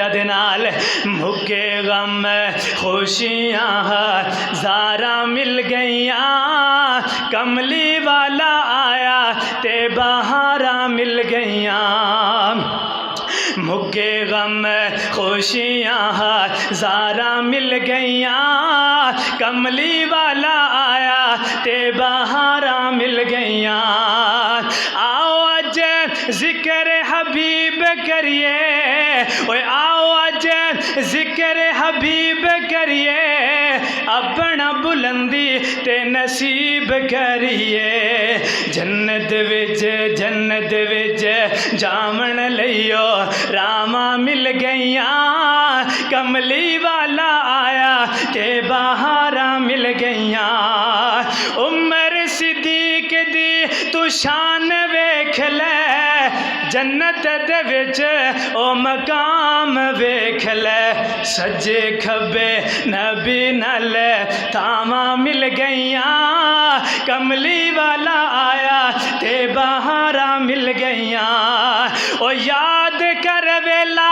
نال مکے غم خوشیاں ہزاراں مل گئیاں، کملی والا آیا تے بہاراں مل گئیاں، مکے غم خوشیاں ہزاراں مل گئیاں، کملی والا آیا تے بہاراں مل گئیاں، آؤ اج ذکر حبیب کریے، اوے آؤ اج ذکر حبیب کریے، اپنا بلندی تے نصیب کریے، جنت وچ جامن لئیو راما مل گئیاں، کملی والا آیا تے بہاراں مل گئیاں، عمر صدیق دی تو شان ویکھ لے، جنت دے وچ او مقام ویکھ لے، سجے کھبے نبی نال تھاواں مل گئیاں، کملی والا آیا تے بہاراں مل گئیاں، او یاد کر ویلا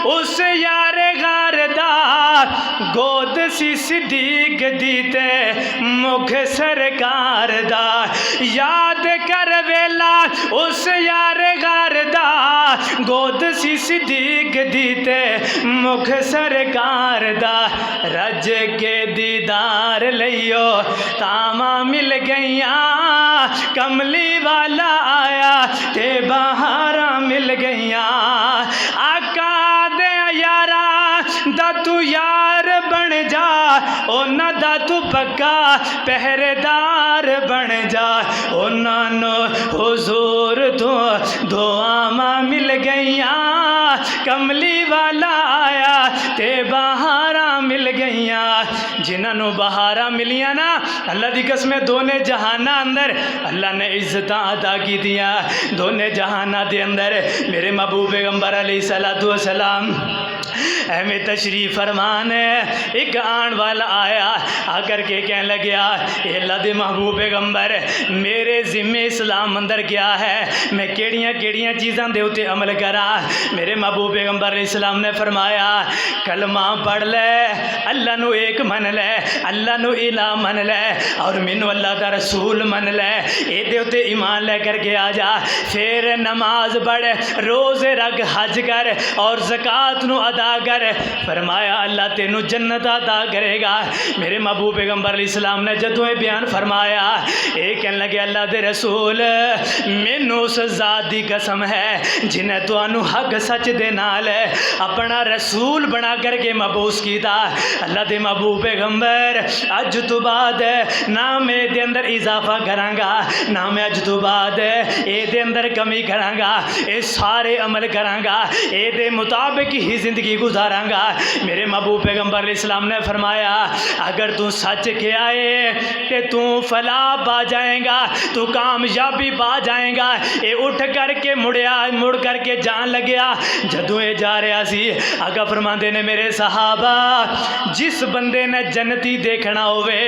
اس یار غار دا، گود سی صدیق دی تے مکھ سرکار دا، یاد کر ویلا اس یار غار دا، گود سی صدیق دی تے مکھ سرکار دا، رج کے دیدار لئیو تاواں مل گئیاں، کملی والا آیا تے بہاراں مل گئیاں، آقا دے یاراں دا تو یار بن جا، اونا دا تو پکا پہرےدار بن جا، اونا نو حضور تو دعاواں مل گئیاں، کملی والا آیا تے بہاراں مل گئیاں، جنہاں نو بہاراں ملیاں نا اللہ دی قسمیں دونے جہانہ اندر اللہ نے عزتاں عطا کی دیا، دونے جہانہ دے اندر میرے محبوب پیغمبر علیہ السلام اہمِ تشریف فرمان ہے، ایک آن والا آیا آ کر کے کہنے لگیا، اے اللہ دے محبوب پیغمبر میرے ذمہ اسلام اندر کیا ہے، میں کیڑیاں چیزاں دے اتے عمل کرا، میرے محبوب پیغمبر علیہ السلام نے فرمایا کلمہ پڑھ لے، اللہ نو ایک من لے، اللہ نو الہ من لے، اور منو اللہ دا رسول من لے، اے دے اتے ایمان لے کر کے آ جا، پھر نماز پڑھ، روزے رکھ، حج کر اور زکوٰۃ نو ادا کر، فرمایا اللہ تینو جنت عطا کرے گا، میرے محبوب پیغمبر علیہ السلام نے جدوں یہ بیان فرمایا، اے کہنے لگے اللہ دے رسول مینوں اس ذات دی قسم ہے جنہیں تانوں حق سچ دے نال اپنا رسول بنا کر کے مبعوث کیتا، اللہ دے محبوب پیغمبر اج تو بعد نہ میں دے اندر اضافہ کراں گا، نہ میں اج تو بعد اے دے اندر کمی کراں گا، اے سارے عمل کراں گا، اے دے مطابق ہی زندگی گزاراں گا، میرے محبوب پیغمبر علیہ السلام نے فرمایا اگر تو سچ کے آئے تے تو فلاح پا جائیں گا، تو کامیابی پا جائیں گا، اے اٹھ کر کے مڑ کر کے جان لگیا، جدوں اے جا رہا سی آقا فرماندے نے میرے صحابہ جس بندے نے جنتی دیکھنا ہوئے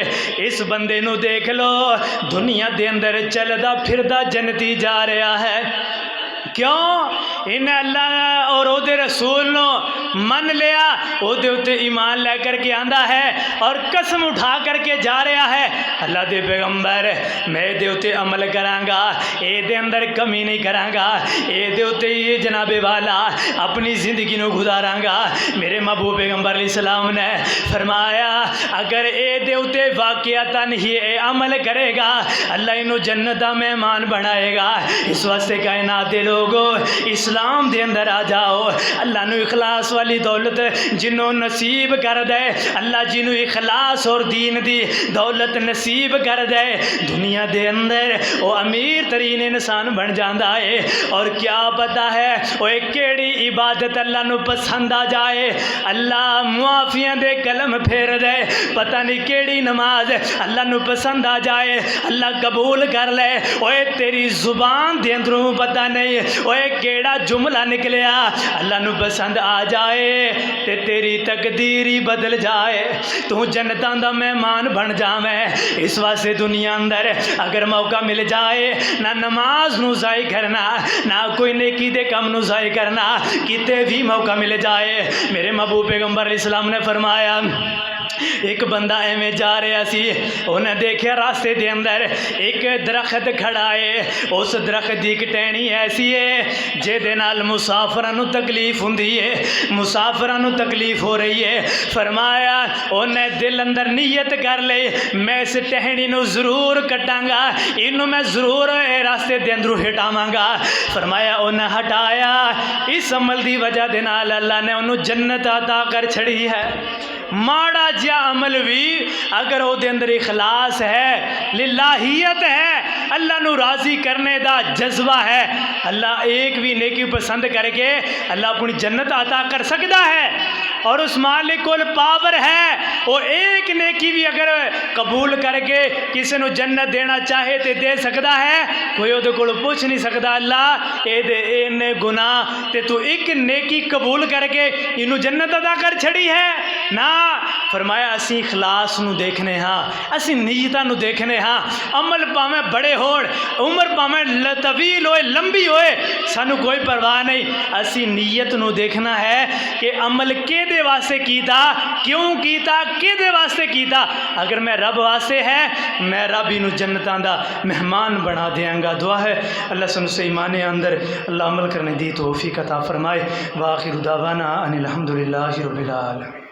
اس بندے نو دیکھ لو، دنیا دے اندر چلدا پھردا جنتی جا رہا ہے، کیوں انہیں اللہ اور او دے رسول نو من لیا، او دے اتے ایمان لے کر کے آندہ ہے اور قسم اٹھا کر کے جا رہا ہے اللہ دے پیغمبر میں دے اتے عمل کران گا، اے دے اندر کمی نہیں کران گا، اے دے اتے یہ جناب والا اپنی زندگی نو گزاراں گا، میرے محبوب پیغمبر علیہ السلام نے فرمایا اگر اے دے اتے واقعتاً ہی اے عمل کرے گا اللہ انہوں جنت دا مہمان بنائے گا، اس واسطے کائنات دے لوگو اسلام دے اندر آ جاؤ، اللہ نو اخلاص والی دولت جنوں نصیب کر دے، اللہ جنوں اخلاص اور دین دی دولت نصیب کر دے، دنیا دے اندر وہ امیر ترین انسان بن جاندا ہے، اور کیا پتا ہے وہ کیڑی عبادت اللہ نو پسند آ جائے، اللہ معافیاں دے قلم پھیر دے، پتہ نہیں کیڑی نماز اللہ نو پسند آ جائے اللہ قبول کر لے، اوے تیری زبان دے اندروں پتہ نہیں اوے کیڑا جملہ نکلیا اللہ نو پسند آ جائے تے تیری تقدیر ہی بدل جائے، تو جنتاں دا مہمان بن جاویں۔ اس واسطے دنیا اندر اگر موقع مل جائے نہ نماز نو ضائع کرنا، نہ کوئی نیکی دے کم نو ضائع کرنا، کتے بھی موقع مل جائے۔ میرے محبوب پیغمبر علیہ السلام نے فرمایا ایک بندہ ایویں جا رہا سی، انہیں دیکھیا راستے دے اندر ایک درخت کھڑا ہے، اس درخت دی ایک ٹہنی ایسی ہے جے دے نال مسافراں نو تکلیف ہوندی ہے، مسافراں نو تکلیف ہو رہی ہے۔ فرمایا انہیں دل اندر نیت کر لے میں اس ٹہنی نو ضرور کٹاں گا، اینو میں ضرور راستے دے اندروں ہٹاواں گا۔ فرمایا انہیں ہٹایا، اس عمل دی وجہ دے نال اللہ نے انہوں جنت عطا کر چھڑی ہے۔ ماڑا جیا عمل بھی اگر او دے اندر اخلاص ہے، للہیت ہے، اللہ نو راضی کرنے دا جذبہ ہے، اللہ ایک بھی نیکی پسند کر کے اللہ اپنی جنت عطا کر سکتا ہے۔ اور اس مالک کو پاور ہے، وہ ایک نیکی بھی اگر قبول کر کے کسی نو جنت دینا چاہے تے دے سکتا ہے، کوئی وہ کو پوچھ نہیں سکتا اللہ اے دے اے گناہ تے تو ایک نیکی قبول کر کے انہوں جنت عطا کر چھڑی ہے نا۔ فرمایا اسی اخلاص نو دیکھنے ہاں، اسی نیتاں نو دیکھنے ہاں، عمل پاویں بڑے ہوڑ، عمر پاویں طویل ہوئے لمبی ہوئے، سانو کوئی پرواہ نہیں، اسی نیت نو دیکھنا ہے کہ عمل کے دے واسطے کیتا، کیوں کیتا، کے دے واسطے کیتا۔ اگر میں رب واسطے ہے میں رب انہوں جنتاں دا مہمان بنا دیاں گا۔ دعا ہے اللہ سن سے ایمان اندر اللہ عمل کرنے دی توفیق عطا فرمائے۔ وآخر دعوانا ان الحمدللہ رب العالمین۔